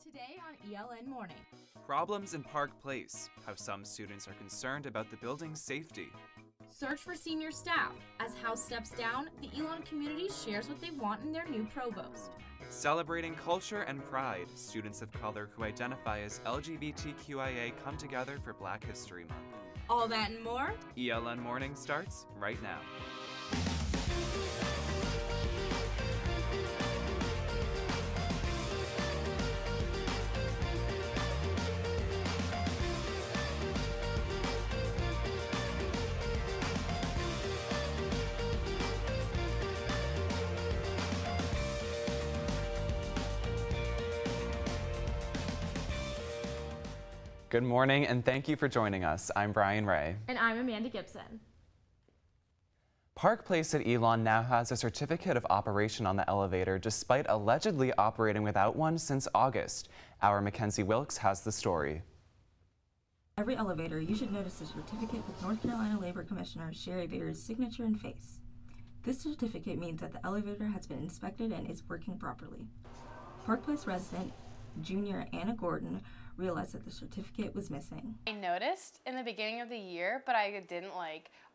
Today on ELN Morning. Problems in Park Place, how some students are concerned about the building's safety. Search for senior staff. As House steps down, the Elon community shares what they want in their new provost. Celebrating culture and pride, students of color who identify as LGBTQIA come together for Black History Month. All that and more? ELN Morning starts right now. Good morning, and thank you for joining us. I'm Brian Ray. And I'm Amanda Gibson. Park Place at Elon now has a certificate of operation on the elevator, despite allegedly operating without one since August. Our Mackenzie Wilkes has the story. Every elevator, you should notice a certificate with North Carolina Labor Commissioner Sherry Beer's signature and face. This certificate means that the elevator has been inspected and is working properly. Park Place resident Junior Anna Gordon realized that the certificate was missing. I noticed in the beginning of the year, but I didn't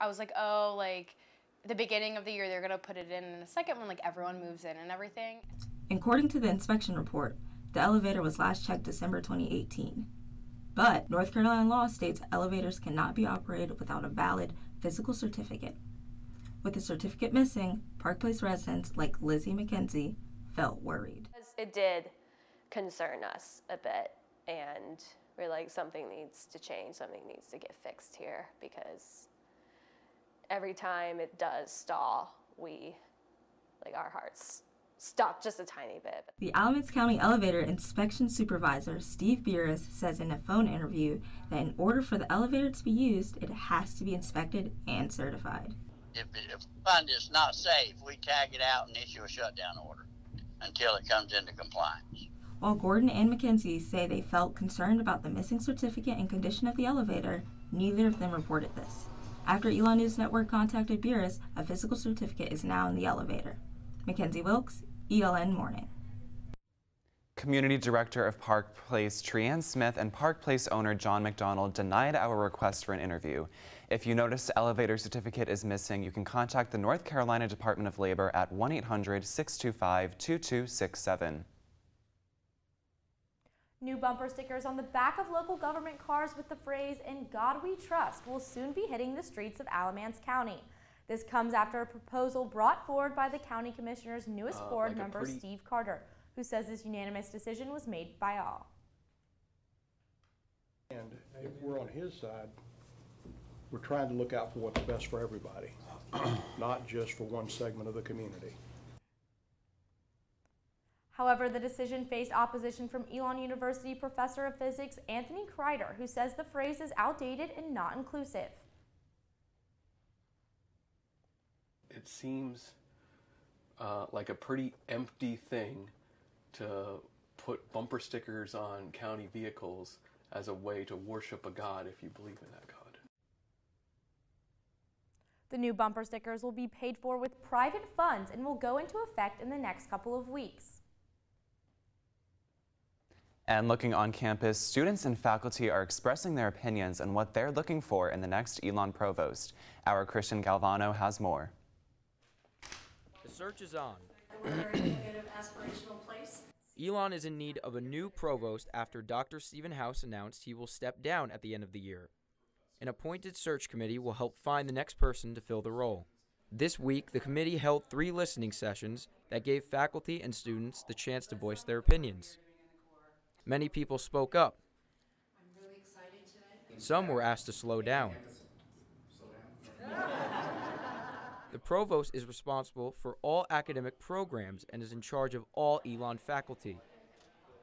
I was like, oh, the beginning of the year they're gonna put it in a second when everyone moves in and everything. According to the inspection report, the elevator was last checked December 2018. But North Carolina law states elevators cannot be operated without a valid physical certificate. With the certificate missing, Park Place residents like Lizzie McKenzie felt worried. It did concern us a bit, and we're like, something needs to change, something needs to get fixed here, because every time it does stall, our hearts stop just a tiny bit. The Alamance County Elevator Inspection Supervisor, Steve Beers, says in a phone interview that in order for the elevator to be used, it has to be inspected and certified. If we find it's not safe, we tag it out and issue a shutdown order until it comes into compliance. While Gordon and McKenzie say they felt concerned about the missing certificate and condition of the elevator, neither of them reported this. After Elon News Network contacted Beers, a physical certificate is now in the elevator. Mackenzie Wilkes, ELN Morning. Community Director of Park Place, Trianne Smith, and Park Place owner John McDonald denied our request for an interview. If you notice the elevator certificate is missing, you can contact the North Carolina Department of Labor at 1-800-625-2267. New bumper stickers on the back of local government cars with the phrase, "In God We Trust," will soon be hitting the streets of Alamance County. This comes after a proposal brought forward by the county commissioner's newest board member, Steve Carter, who says this unanimous decision was made by all. And if we're on his side, we're trying to look out for what's best for everybody, not just for one segment of the community. However, the decision faced opposition from Elon University professor of physics Anthony Kreider, who says the phrase is outdated and not inclusive. It seems like a pretty empty thing to put bumper stickers on county vehicles as a way to worship a god if you believe in that god. The new bumper stickers will be paid for with private funds and will go into effect in the next couple of weeks. And looking on campus, students and faculty are expressing their opinions on what they're looking for in the next Elon provost. Our Christian Galvano has more. The search is on. Elon is in need of a new provost after Dr. Stephen House announced he will step down at the end of the year. An appointed search committee will help find the next person to fill the role. This week, the committee held 3 listening sessions that gave faculty and students the chance to voice their opinions. Many people spoke up. Some were asked to slow down. The provost is responsible for all academic programs and is in charge of all Elon faculty.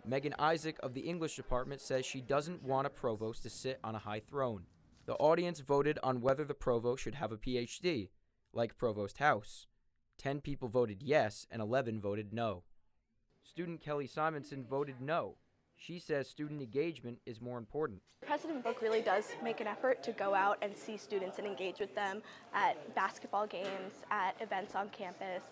Megan Isaac of the English department says she doesn't want a provost to sit on a high throne. The audience voted on whether the provost should have a PhD, like Provost House. 10 people voted yes and 11 voted no. Student Kelly Simonson voted no. She says student engagement is more important. President Book really does make an effort to go out and see students and engage with them at basketball games, at events on campus,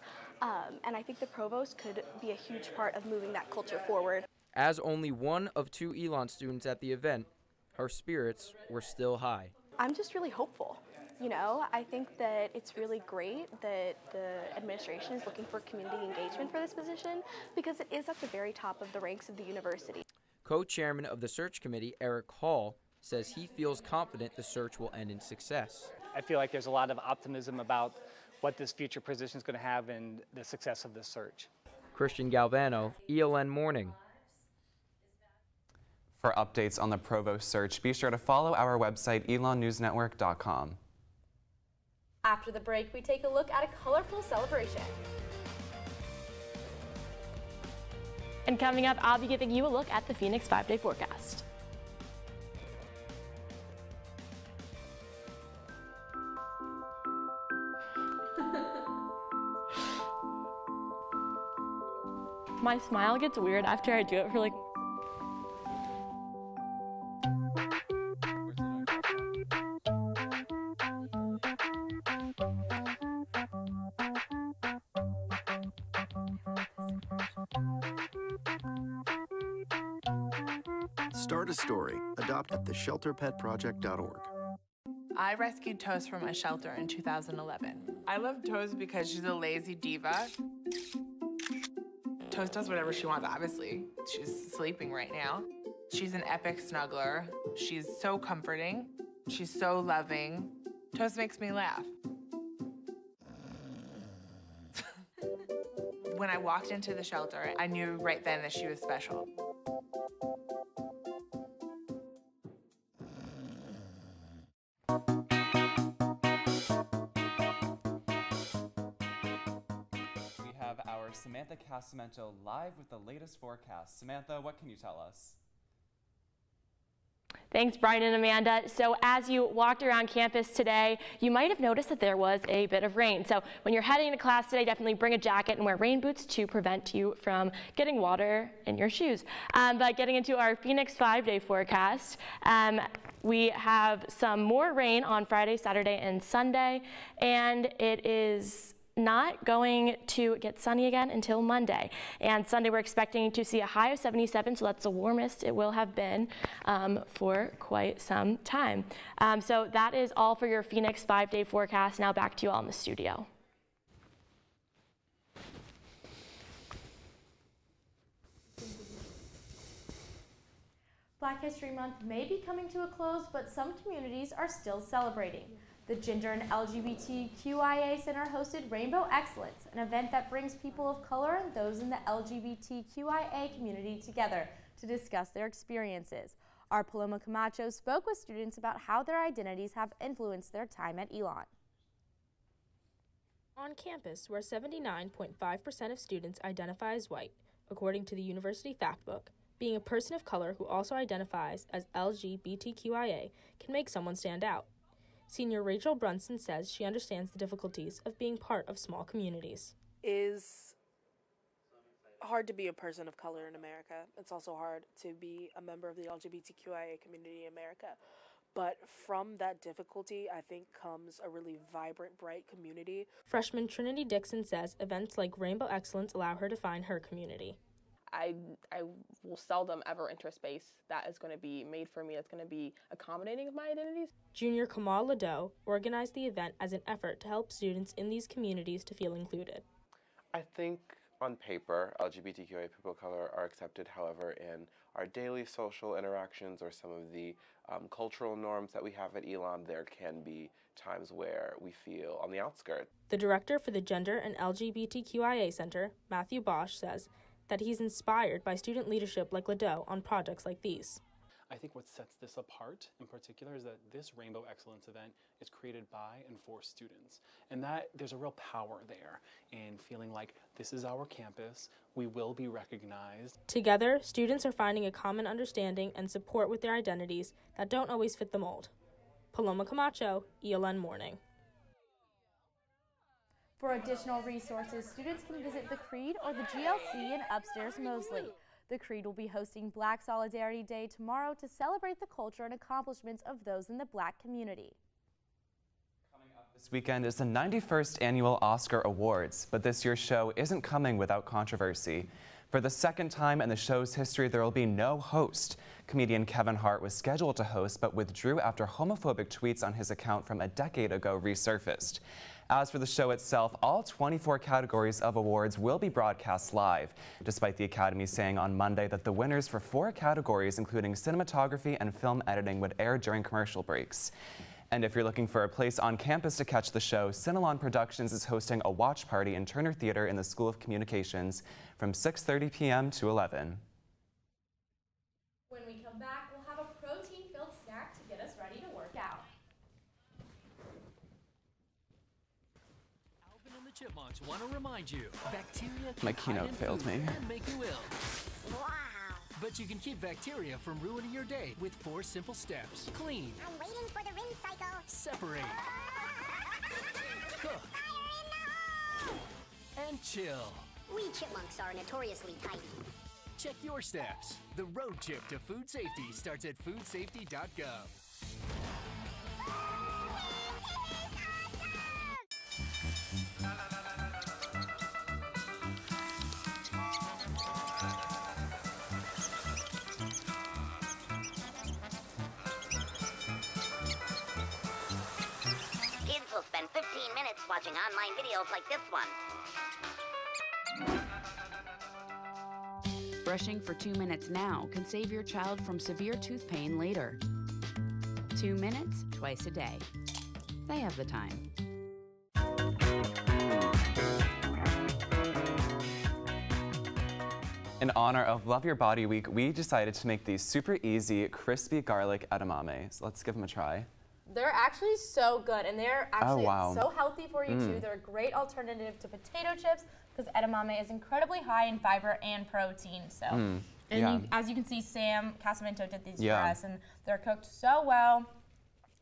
and I think the provost could be a huge part of moving that culture forward. As only one of 2 ELN students at the event, her spirits were still high. I'm just really hopeful. You know, I think that it's really great that the administration is looking for community engagement for this position because it is at the very top of the ranks of the university. Co-chairman of the search committee, Eric Hall, says he feels confident the search will end in success. I feel like there's a lot of optimism about what this future position is going to have and the success of this search. Christian Galvano, ELN Morning. For updates on the provost search, be sure to follow our website, elonnewsnetwork.com. After the break, we take a look at a colorful celebration. And coming up, I'll be giving you a look at the Phoenix 5-day forecast. My smile gets weird after I do it for like Start a story. Adopt at theshelterpetproject.org. I rescued Toast from a shelter in 2011. I love Toast because she's a lazy diva. Toast does whatever she wants, obviously. She's sleeping right now. She's an epic snuggler. She's so comforting. She's so loving. Toast makes me laugh. When I walked into the shelter, I knew right then that she was special. Samantha Casamento live with the latest forecast. Samantha, what can you tell us? Thanks, Brian and Amanda. So as you walked around campus today, you might have noticed that there was a bit of rain. So when you're heading to class today, definitely bring a jacket and wear rain boots to prevent you from getting water in your shoes. But getting into our Phoenix 5-day forecast, we have some more rain on Friday, Saturday, and Sunday, and it is not going to get sunny again until Monday. And Sunday we're expecting to see a high of 77, so that's the warmest it will have been for quite some time. So that is all for your Phoenix 5-day forecast. Now back to you all in the studio. Black History Month may be coming to a close, but some communities are still celebrating. The Gender and LGBTQIA Center hosted Rainbow Excellence, an event that brings people of color and those in the LGBTQIA community together to discuss their experiences. Our Paloma Camacho spoke with students about how their identities have influenced their time at ELN. On campus, where 79.5% of students identify as white, according to the University Factbook, being a person of color who also identifies as LGBTQIA can make someone stand out. Senior Rachel Brunson says she understands the difficulties of being part of small communities. It's hard to be a person of color in America. It's also hard to be a member of the LGBTQIA community in America. But from that difficulty, I think, comes a really vibrant, bright community. Freshman Trinity Dixon says events like Rainbow Excellence allow her to find her community. I will seldom ever enter a space that is going to be made for me, that's going to be accommodating of my identities. Junior Kamal Ladeau organized the event as an effort to help students in these communities to feel included. I think on paper, LGBTQIA people of color are accepted. However, in our daily social interactions or some of the cultural norms that we have at ELN, there can be times where we feel on the outskirts. The director for the Gender and LGBTQIA Center, Matthew Bosch, says that he's inspired by student leadership like Ladeau on projects like these. I think what sets this apart in particular is that this Rainbow Excellence event is created by and for students, and that there's a real power there in feeling like this is our campus, we will be recognized. Together, students are finding a common understanding and support with their identities that don't always fit the mold. Paloma Camacho, ELN Morning. For additional resources, students can visit the Creed or the GLC in upstairs Mosley. The Creed will be hosting Black Solidarity Day tomorrow to celebrate the culture and accomplishments of those in the Black community. Coming up this weekend is the 91st Annual Oscar Awards, but this year's show isn't coming without controversy. For the second time in the show's history, there will be no host. Comedian Kevin Hart was scheduled to host, but withdrew after homophobic tweets on his account from a decade ago resurfaced. As for the show itself, all 24 categories of awards will be broadcast live, despite the Academy saying on Monday that the winners for 4 categories, including cinematography and film editing, would air during commercial breaks. And if you're looking for a place on campus to catch the show, Cinelon Productions is hosting a watch party in Turner Theater in the School of Communications from 6:30 p.m. to 11. When we come back, we'll have a protein-filled snack to get us ready to work out. Alvin and the Chipmunks want to remind you, bacteria can My keynote hide in failed food me. and make you ill. Wow! But you can keep bacteria from ruining your day with 4 simple steps. Clean. I'm waiting for the rinse cycle. Separate. Cook. And chill. We chipmunks are notoriously tidy. Check your steps. The road trip to food safety starts at foodsafety.gov. Kids will spend 15 minutes watching online videos like this one. Brushing for 2 minutes now can save your child from severe tooth pain later. 2 minutes, twice a day. They have the time. In honor of Love Your Body Week, we decided to make these super easy, crispy garlic edamame. So let's give them a try. They're actually so good, and they're actually wow. so healthy for you too. They're a great alternative to potato chips because edamame is incredibly high in fiber and protein. So, and yeah. as you can see, Sam Casamento did these Yeah. for us, and they're cooked so well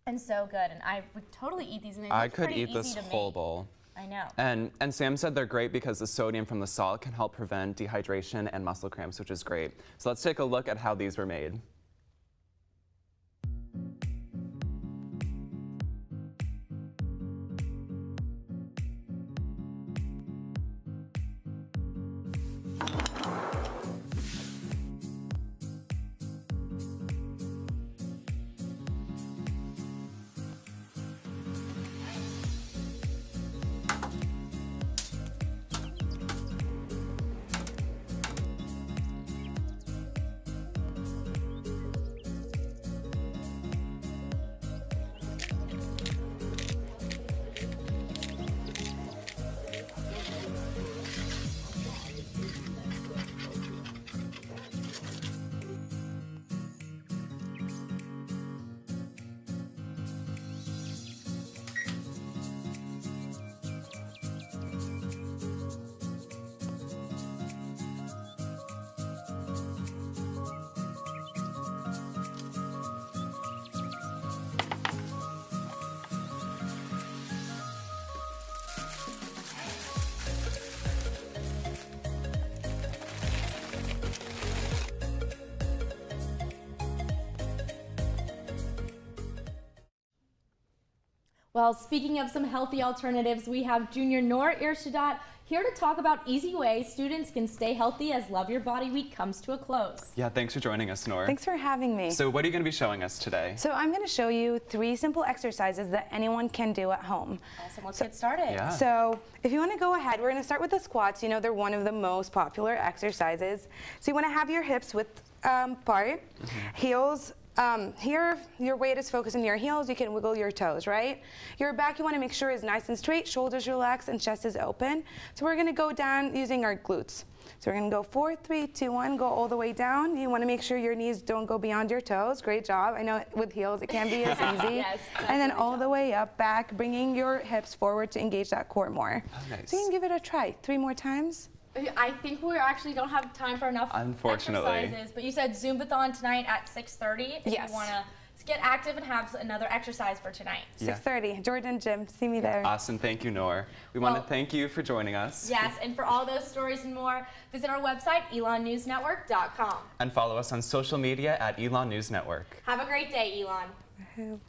and so good. And I would totally eat these, and they I look could pretty eat this easy to whole make. bowl. I know. And Sam said they're great because the sodium from the salt can help prevent dehydration and muscle cramps, which is great. So let's take a look at how these were made. Well, speaking of some healthy alternatives, we have Junior Noor Irshadat here to talk about easy ways students can stay healthy as Love Your Body Week comes to a close. Yeah, thanks for joining us, Noor. Thanks for having me. So what are you going to be showing us today? So I'm going to show you 3 simple exercises that anyone can do at home. Awesome, let's get started. Yeah. So if you want to go ahead, we're going to start with the squats. You know, they're one of the most popular exercises. So you want to have your hips width apart, heels. Here, your weight is focused on your heels. You can wiggle your toes, right? Your back, you want to make sure is nice and straight, shoulders relaxed, and chest is open. So we're going to go down using our glutes. So we're going to go 4, 3, 2, 1, go all the way down. You want to make sure your knees don't go beyond your toes. Great job. I know with heels it can be as easy. Yes, and then all the way up, back, bringing your hips forward to engage that core more. Oh, nice. So you can give it a try. 3 more times. I think we actually don't have time for enough Unfortunately. exercises, but you said Zumbathon tonight at 6:30. If Yes. you want to get active and have another exercise for tonight. Yeah. 6:30, Jordan Gym. See me there. Awesome. Thank you, Noor. We want to thank you for joining us. Yes, and for all those stories and more, visit our website, elonnewsnetwork.com. And follow us on social media at Elon News Network. Have a great day, Elon.